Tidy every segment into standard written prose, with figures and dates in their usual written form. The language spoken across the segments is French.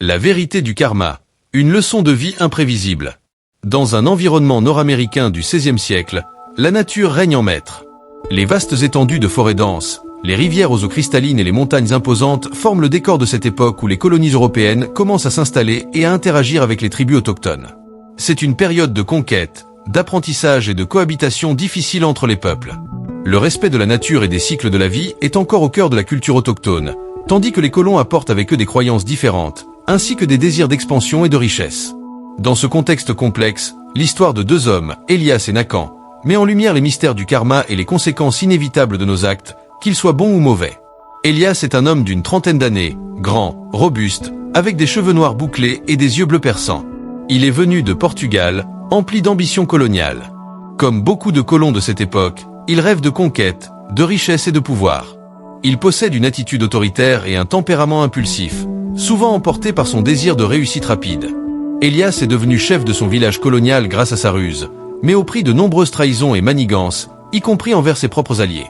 La vérité du karma. Une leçon de vie imprévisible. Dans un environnement nord-américain du XVIe siècle, la nature règne en maître. Les vastes étendues de forêts denses, les rivières aux eaux cristallines et les montagnes imposantes forment le décor de cette époque où les colonies européennes commencent à s'installer et à interagir avec les tribus autochtones. C'est une période de conquête, d'apprentissage et de cohabitation difficile entre les peuples. Le respect de la nature et des cycles de la vie est encore au cœur de la culture autochtone, tandis que les colons apportent avec eux des croyances différentes, ainsi que des désirs d'expansion et de richesse. Dans ce contexte complexe, l'histoire de deux hommes, Elias et Nakan, met en lumière les mystères du karma et les conséquences inévitables de nos actes, qu'ils soient bons ou mauvais. Elias est un homme d'une trentaine d'années, grand, robuste, avec des cheveux noirs bouclés et des yeux bleus perçants. Il est venu de Portugal, empli d'ambition coloniale. Comme beaucoup de colons de cette époque, il rêve de conquête, de richesse et de pouvoir. Il possède une attitude autoritaire et un tempérament impulsif, souvent emporté par son désir de réussite rapide. Elias est devenu chef de son village colonial grâce à sa ruse, mais au prix de nombreuses trahisons et manigances, y compris envers ses propres alliés.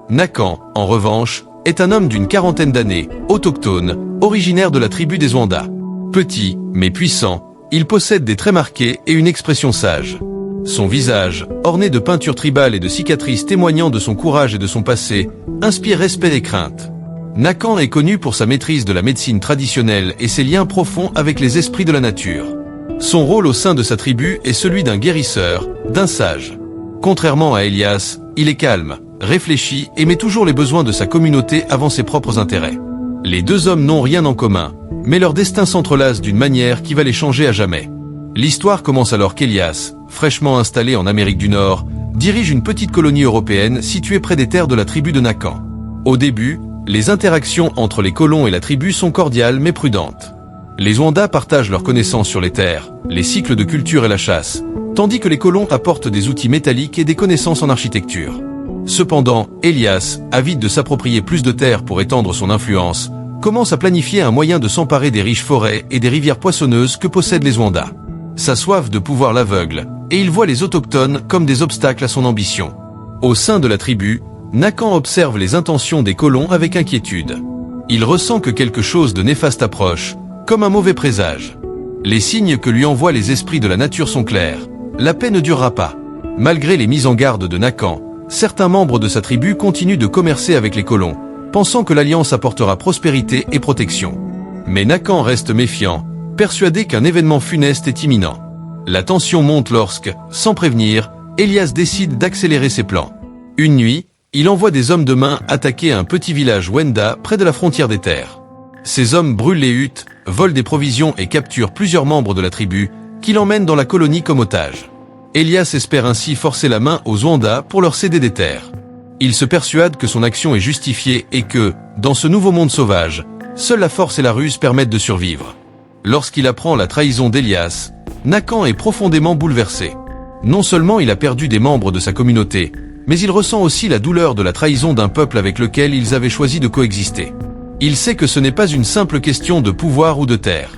Nakan, en revanche, est un homme d'une quarantaine d'années, autochtone, originaire de la tribu des Wanda. Petit, mais puissant, il possède des traits marqués et une expression sage. Son visage, orné de peintures tribales et de cicatrices témoignant de son courage et de son passé, inspire respect et crainte. Nakan est connu pour sa maîtrise de la médecine traditionnelle et ses liens profonds avec les esprits de la nature. Son rôle au sein de sa tribu est celui d'un guérisseur, d'un sage. Contrairement à Elias, il est calme, réfléchi et met toujours les besoins de sa communauté avant ses propres intérêts. Les deux hommes n'ont rien en commun, mais leur destin s'entrelace d'une manière qui va les changer à jamais. L'histoire commence alors qu'Elias, fraîchement installé en Amérique du Nord, dirige une petite colonie européenne située près des terres de la tribu de Nakan. Au début, les interactions entre les colons et la tribu sont cordiales mais prudentes. Les Wanda partagent leurs connaissances sur les terres, les cycles de culture et la chasse, tandis que les colons apportent des outils métalliques et des connaissances en architecture. Cependant, Elias, avide de s'approprier plus de terres pour étendre son influence, commence à planifier un moyen de s'emparer des riches forêts et des rivières poissonneuses que possèdent les Wanda. Sa soif de pouvoir l'aveugle, et il voit les autochtones comme des obstacles à son ambition. Au sein de la tribu, Nakan observe les intentions des colons avec inquiétude. Il ressent que quelque chose de néfaste approche, comme un mauvais présage. Les signes que lui envoient les esprits de la nature sont clairs. La paix ne durera pas. Malgré les mises en garde de Nakan, certains membres de sa tribu continuent de commercer avec les colons, pensant que l'alliance apportera prospérité et protection. Mais Nakan reste méfiant, persuadé qu'un événement funeste est imminent. La tension monte lorsque, sans prévenir, Elias décide d'accélérer ses plans. Une nuit, il envoie des hommes de main attaquer un petit village Wenda près de la frontière des terres. Ces hommes brûlent les huttes, volent des provisions et capturent plusieurs membres de la tribu, qui l'emmènent dans la colonie comme otage. Elias espère ainsi forcer la main aux Wanda pour leur céder des terres. Il se persuade que son action est justifiée et que, dans ce nouveau monde sauvage, seule la force et la ruse permettent de survivre. Lorsqu'il apprend la trahison d'Elias, Nakan est profondément bouleversé. Non seulement il a perdu des membres de sa communauté, mais il ressent aussi la douleur de la trahison d'un peuple avec lequel ils avaient choisi de coexister. Il sait que ce n'est pas une simple question de pouvoir ou de terre.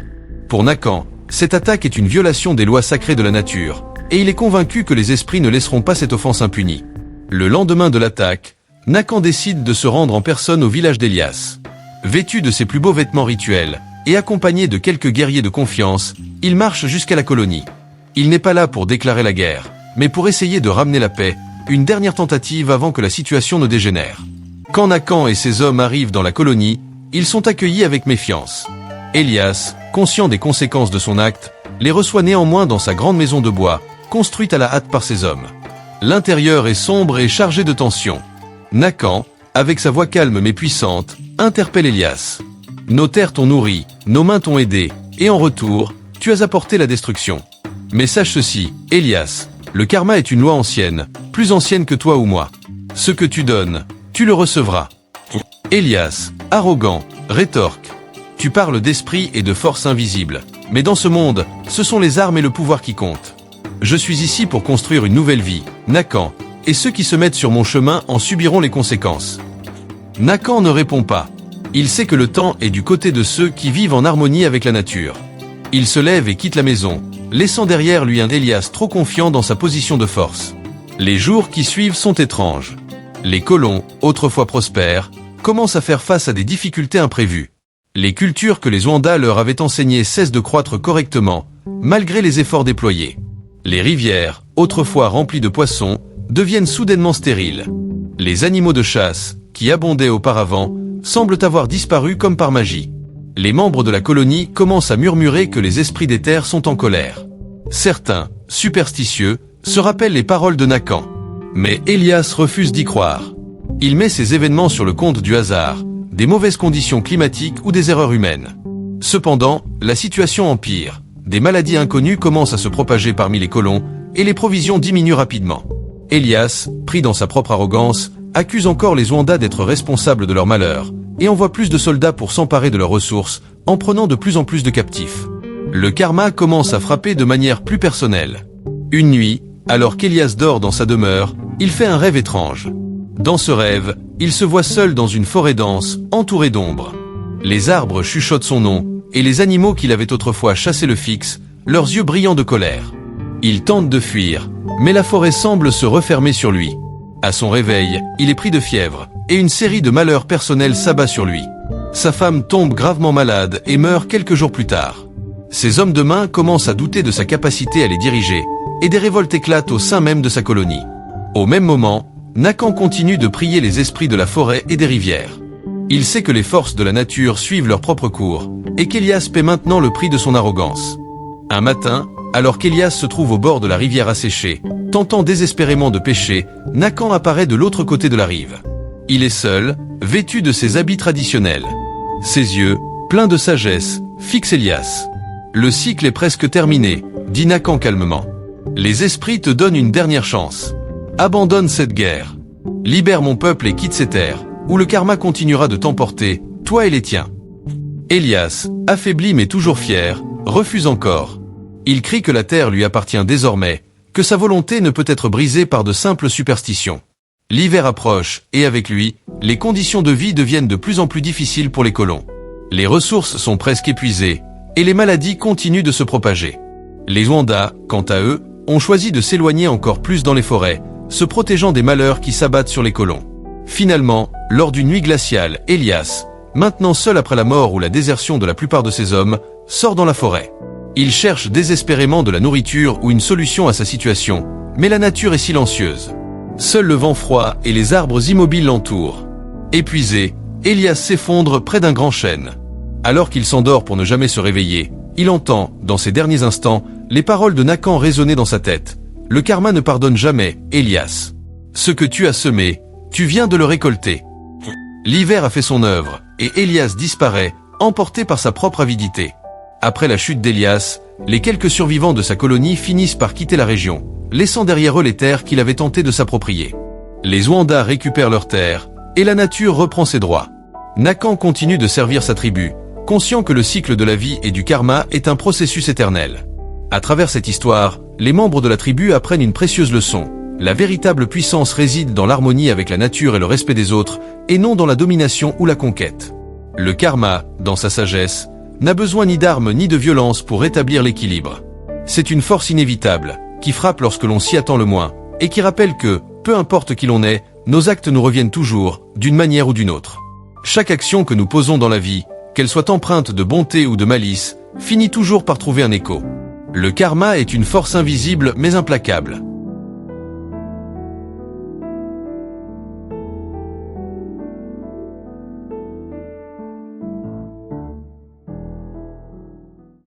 Pour Nakan, cette attaque est une violation des lois sacrées de la nature, et il est convaincu que les esprits ne laisseront pas cette offense impunie. Le lendemain de l'attaque, Nakan décide de se rendre en personne au village d'Elias. Vêtu de ses plus beaux vêtements rituels, et accompagné de quelques guerriers de confiance, il marche jusqu'à la colonie. Il n'est pas là pour déclarer la guerre, mais pour essayer de ramener la paix, une dernière tentative avant que la situation ne dégénère. Quand Nakan et ses hommes arrivent dans la colonie, ils sont accueillis avec méfiance. Elias, conscient des conséquences de son acte, les reçoit néanmoins dans sa grande maison de bois, construite à la hâte par ses hommes. L'intérieur est sombre et chargé de tension. Nakan, avec sa voix calme mais puissante, interpelle Elias. « Nos terres t'ont nourri, nos mains t'ont aidé, et en retour, tu as apporté la destruction. Mais sache ceci, Elias, le karma est une loi ancienne, plus ancienne que toi ou moi. Ce que tu donnes, tu le recevras. » Elias, arrogant, rétorque. « Tu parles d'esprit et de force invisible, mais dans ce monde, ce sont les armes et le pouvoir qui comptent. Je suis ici pour construire une nouvelle vie, Nakan, et ceux qui se mettent sur mon chemin en subiront les conséquences. » Nakan ne répond pas. Il sait que le temps est du côté de ceux qui vivent en harmonie avec la nature. Il se lève et quitte la maison, laissant derrière lui un Elias trop confiant dans sa position de force. Les jours qui suivent sont étranges. Les colons, autrefois prospères, commencent à faire face à des difficultés imprévues. Les cultures que les Zwanda leur avaient enseignées cessent de croître correctement, malgré les efforts déployés. Les rivières, autrefois remplies de poissons, deviennent soudainement stériles. Les animaux de chasse, qui abondaient auparavant, semblent avoir disparu comme par magie. Les membres de la colonie commencent à murmurer que les esprits des terres sont en colère. Certains, superstitieux, se rappellent les paroles de Nakan. Mais Elias refuse d'y croire. Il met ces événements sur le compte du hasard, des mauvaises conditions climatiques ou des erreurs humaines. Cependant, la situation empire. Des maladies inconnues commencent à se propager parmi les colons et les provisions diminuent rapidement. Elias, pris dans sa propre arrogance, accuse encore les Zwanda d'être responsables de leur malheur et envoie plus de soldats pour s'emparer de leurs ressources en prenant de plus en plus de captifs. Le karma commence à frapper de manière plus personnelle. Une nuit, alors qu'Elias dort dans sa demeure, il fait un rêve étrange. Dans ce rêve, il se voit seul dans une forêt dense, entourée d'ombres. Les arbres chuchotent son nom, et les animaux qu'il avait autrefois chassés le fixent, leurs yeux brillants de colère. Il tente de fuir, mais la forêt semble se refermer sur lui. À son réveil, il est pris de fièvre, et une série de malheurs personnels s'abat sur lui. Sa femme tombe gravement malade et meurt quelques jours plus tard. Ses hommes de main commencent à douter de sa capacité à les diriger, et des révoltes éclatent au sein même de sa colonie. Au même moment, Nakan continue de prier les esprits de la forêt et des rivières. Il sait que les forces de la nature suivent leur propre cours, et qu'Elias paie maintenant le prix de son arrogance. Un matin, alors qu'Elias se trouve au bord de la rivière asséchée, tentant désespérément de pêcher, Nakan apparaît de l'autre côté de la rive. Il est seul, vêtu de ses habits traditionnels. Ses yeux, pleins de sagesse, fixent Elias. « Le cycle est presque terminé », dit Nakan calmement. « Les esprits te donnent une dernière chance. Abandonne cette guerre. Libère mon peuple et quitte ces terres, où le karma continuera de t'emporter, toi et les tiens. » Elias, affaibli mais toujours fier, refuse encore. Il crie que la terre lui appartient désormais, que sa volonté ne peut être brisée par de simples superstitions. L'hiver approche, et avec lui, les conditions de vie deviennent de plus en plus difficiles pour les colons. Les ressources sont presque épuisées, et les maladies continuent de se propager. Les Zwanda, quant à eux, ont choisi de s'éloigner encore plus dans les forêts, se protégeant des malheurs qui s'abattent sur les colons. Finalement, lors d'une nuit glaciale, Elias, maintenant seul après la mort ou la désertion de la plupart de ses hommes, sort dans la forêt. Il cherche désespérément de la nourriture ou une solution à sa situation, mais la nature est silencieuse. Seul le vent froid et les arbres immobiles l'entourent. Épuisé, Elias s'effondre près d'un grand chêne. Alors qu'il s'endort pour ne jamais se réveiller, il entend, dans ses derniers instants, les paroles de Nakan résonner dans sa tête. Le karma ne pardonne jamais, Elias. Ce que tu as semé, tu viens de le récolter. L'hiver a fait son œuvre, et Elias disparaît, emporté par sa propre avidité. Après la chute d'Elias, les quelques survivants de sa colonie finissent par quitter la région, laissant derrière eux les terres qu'il avait tenté de s'approprier. Les Zwanda récupèrent leurs terres, et la nature reprend ses droits. Nakan continue de servir sa tribu, conscient que le cycle de la vie et du karma est un processus éternel. À travers cette histoire, les membres de la tribu apprennent une précieuse leçon. La véritable puissance réside dans l'harmonie avec la nature et le respect des autres, et non dans la domination ou la conquête. Le karma, dans sa sagesse, n'a besoin ni d'armes ni de violence pour rétablir l'équilibre. C'est une force inévitable, qui frappe lorsque l'on s'y attend le moins, et qui rappelle que, peu importe qui l'on est, nos actes nous reviennent toujours, d'une manière ou d'une autre. Chaque action que nous posons dans la vie, qu'elle soit empreinte de bonté ou de malice, finit toujours par trouver un écho. Le karma est une force invisible mais implacable.